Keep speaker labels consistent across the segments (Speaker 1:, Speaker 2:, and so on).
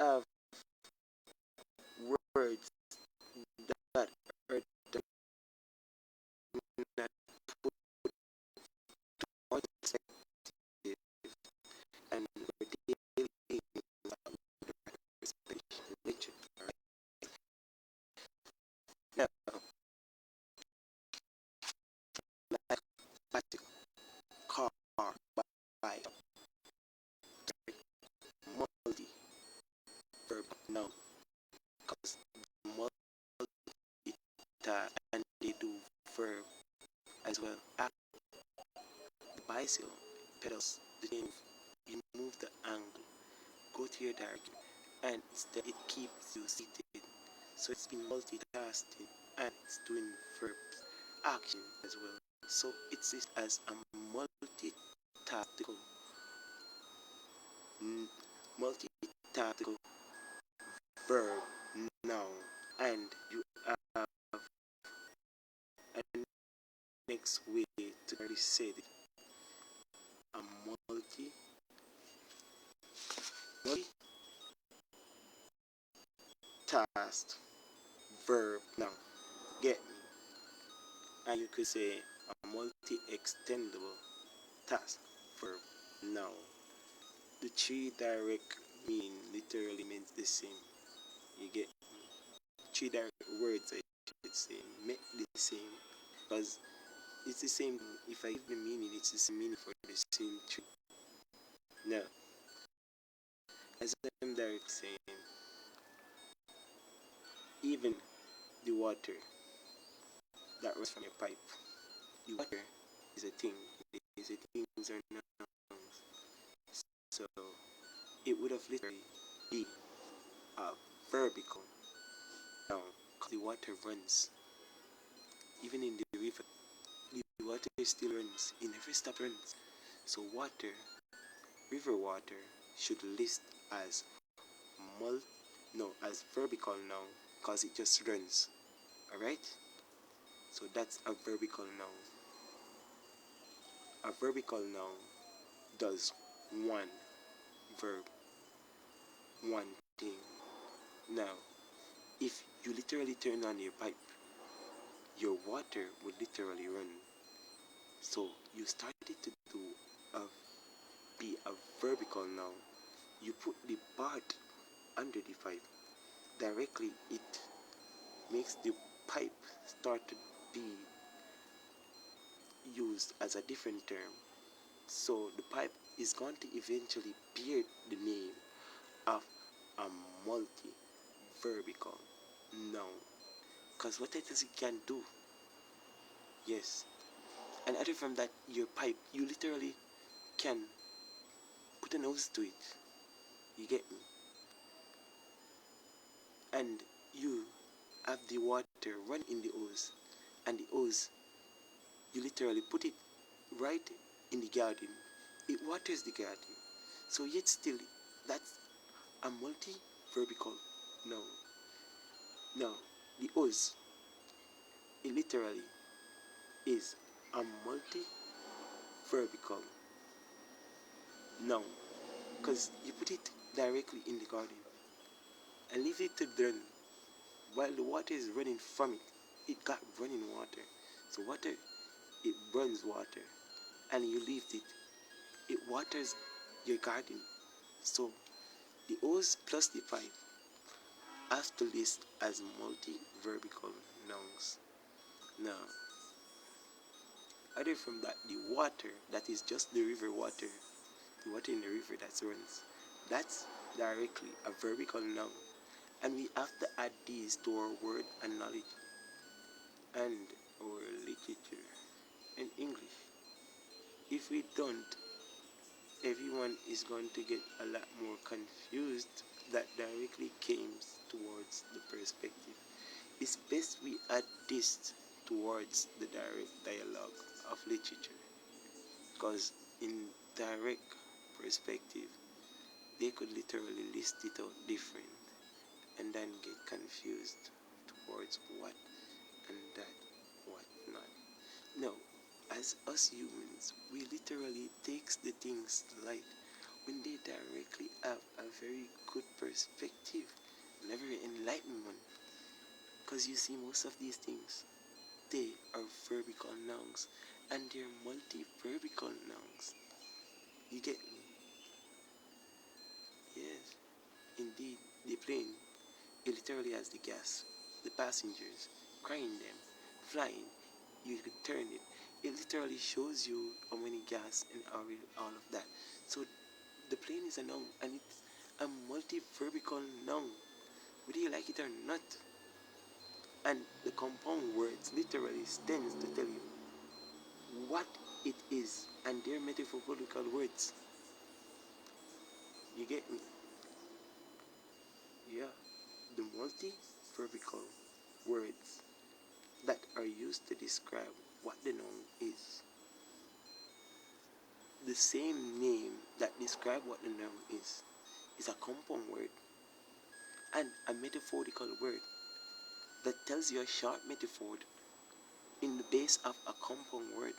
Speaker 1: have words that are not put to perspective, and we're dealing with representation literature. Right? Now, like bicycle, car, bike, multi verb noun, because and they do verb as well. Act, the bicycle pedals the thing, you move the angle, go to your direction, and instead it keeps you seated. So it's been multitasking and it's doing verb action as well. So it's as a multitaskical, multitaskical verb noun, and you have a next way to already say it. A multitask verb noun. Get me? And you could say a multi-extendable task verb noun. The three direct meaning literally means the same. You get me? Three direct words I should say make the same, because it's the same. If I give the meaning, it's the same meaning for the same tree. Now, as I'm direct saying, even the water that runs from your pipe, the water is a thing. These things are nouns. So it would have literally be a verbical noun, because the water runs. Even in the river, the water still runs. It never stops runs. So water, river water, should list as as verbical noun, because it just runs. Alright? So that's a verbical noun. A verbical noun does one verb, one thing. Now, if you literally turn on your pipe, your water would literally run. So you started to do be a verbical noun. You put the part under the pipe. Directly it makes the pipe start to be used as a different term. So the pipe is going to eventually bear the name of a multi-verbical noun. Because what it is it can do, yes. And other from that, your pipe, you literally can put a nose to it. You get me? And you have the water run in the hose, and the hose, you literally put it right in the garden. It waters the garden. So yet still, that's a multi-verbical noun. Now, the hose, it literally is a multi-verbical noun, because you put it directly in the garden and leave it to run. While the water is running from it, it got running water. So water, it runs water, and you leave it. It waters your garden. So the hose plus the pipe has to list as multi-verbical nouns. Now, other from that, the water, that is just the river water, the water in the river that runs, that's directly a verbical noun. And we have to add these to our word and knowledge and our literature and English. If we don't, everyone is going to get a lot more confused. That directly comes towards the perspective. It's best we add this towards the direct dialogue of literature, because in direct perspective they could literally list it out different and then get confused towards what and that, what not. No, as us humans, we literally takes the things light. when they directly have a very good perspective and a very enlightened one. Because you see, most of these things, they are verbical nouns and they're multiverbical nouns. You get me? Yes, indeed, the plane, it literally has the gas, the passengers, crying them, flying, you could turn it. It literally shows you how many gas and all of that. So the plane is a noun and it's a multiverbical noun, whether you like it or not. And the compound words literally stands to tell you what it is, and they're metaphorical words. You get me? Yeah. The multiverbical words that are used to describe what the noun is. The same name that describe what the noun is a compound word and a metaphorical word that tells you a short metaphor in the base of a compound word.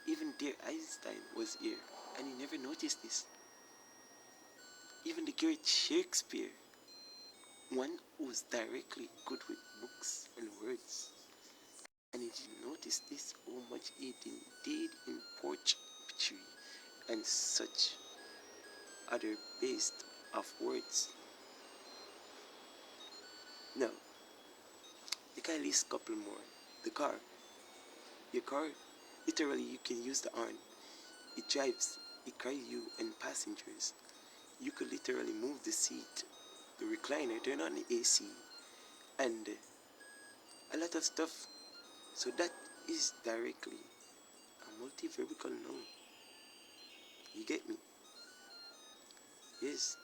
Speaker 1: Even dear Einstein was here, and he never noticed this. Even the great Shakespeare, one who's directly good with books and words, and he didn't notice this how much he did in poetry and such other based of words. Now, you can list a couple more. The car. Your car, literally you can use the horn. It drives, it carries you and passengers. You could literally move the seat, the recliner, turn on the AC, and a lot of stuff. So that is directly a multiverbical noun. You get me? Yes.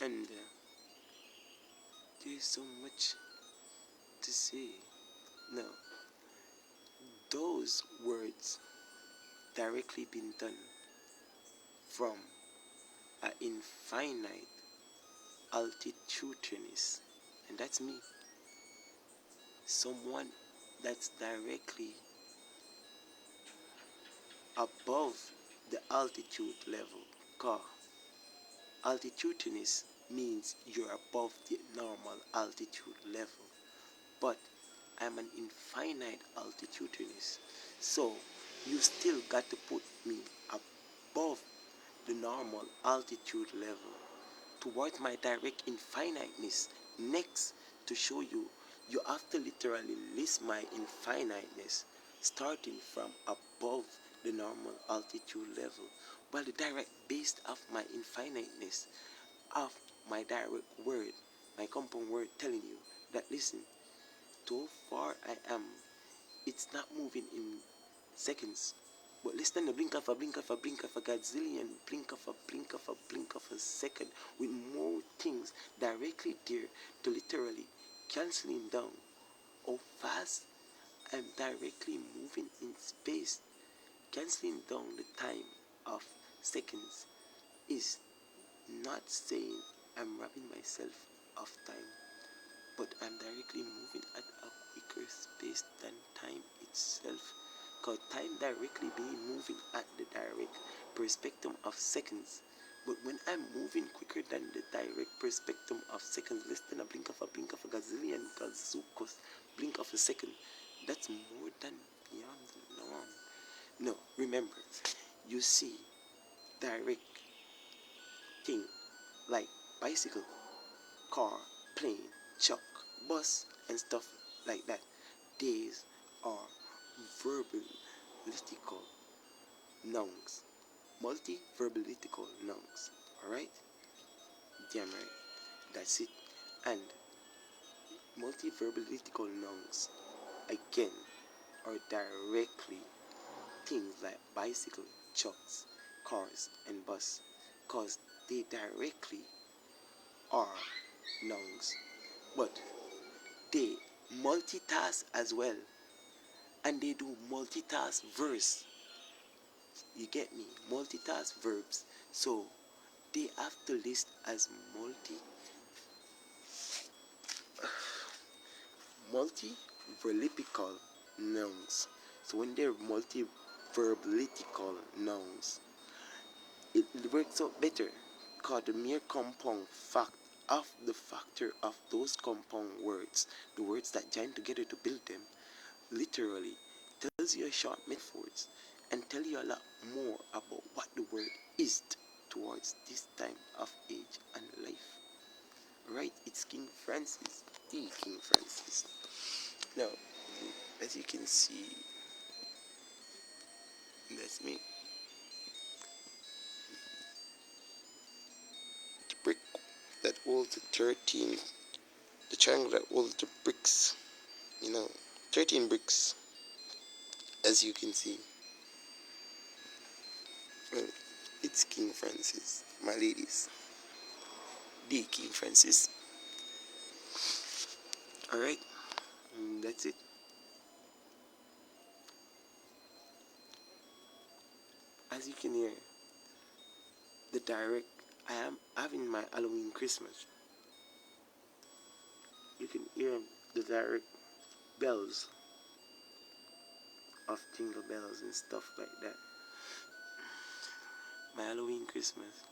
Speaker 1: And there's so much to say. Now, those words directly been done from an infinite altitudinous, and that's me. Someone that's directly above the altitude level. Car. Altitudinous means you're above the normal altitude level. But I'm an infinite altitudinous. So you still got to put me above the normal altitude level towards my direct infiniteness. Next, to show you, you have to literally list my infiniteness starting from above the normal altitude level. While the direct base of my infiniteness of my direct word, my compound word telling you that listen, to how far I am, it's not moving in seconds. But less than a blink of a blink of a blink of a gazillion, blink of a blink of a blink of a second, with more things directly there to literally canceling down how fast I'm directly moving in space. Canceling down the time of seconds is not saying I'm robbing myself of time, but I'm directly moving at a quicker space than time itself. Because time directly being moving at the direct perspective of seconds. But when I'm moving quicker than the direct perspective of seconds, less than a blink of a gazillion, gazookas, blink of a second, that's more than beyond the norm. No, remember, you see direct thing like bicycle, car, plane, truck, bus, and stuff like that. These are verbalistical nouns, multi-verbalistical nouns. Alright? Damn right. That's it. And multi-verbalistical nouns, again, are directly things like bicycle, trucks, cars, and bus. Because they directly are nouns. But they multitask as well, and they do multitask verbs. You get me? Multitask verbs. So they have to list as multi verlipical nouns. So when they're multiverbalistical nouns, it works out better because the mere compound fact of the factor of those compound words, the words that join together to build them, literally tells you a short metaphors and tell you a lot more about what the word is towards this time of age and life. Right, it's King Francis, the King Francis. Now, as you can see, that's me. The brick that holds the 13, the triangle that holds the bricks, 13 bricks, as you can see. Well, it's King Francis, my ladies. The King Francis. Alright, that's it. As you can hear, I am having my Halloween Christmas. You can hear the direct bells of jingle bells and stuff like that. My Halloween Christmas.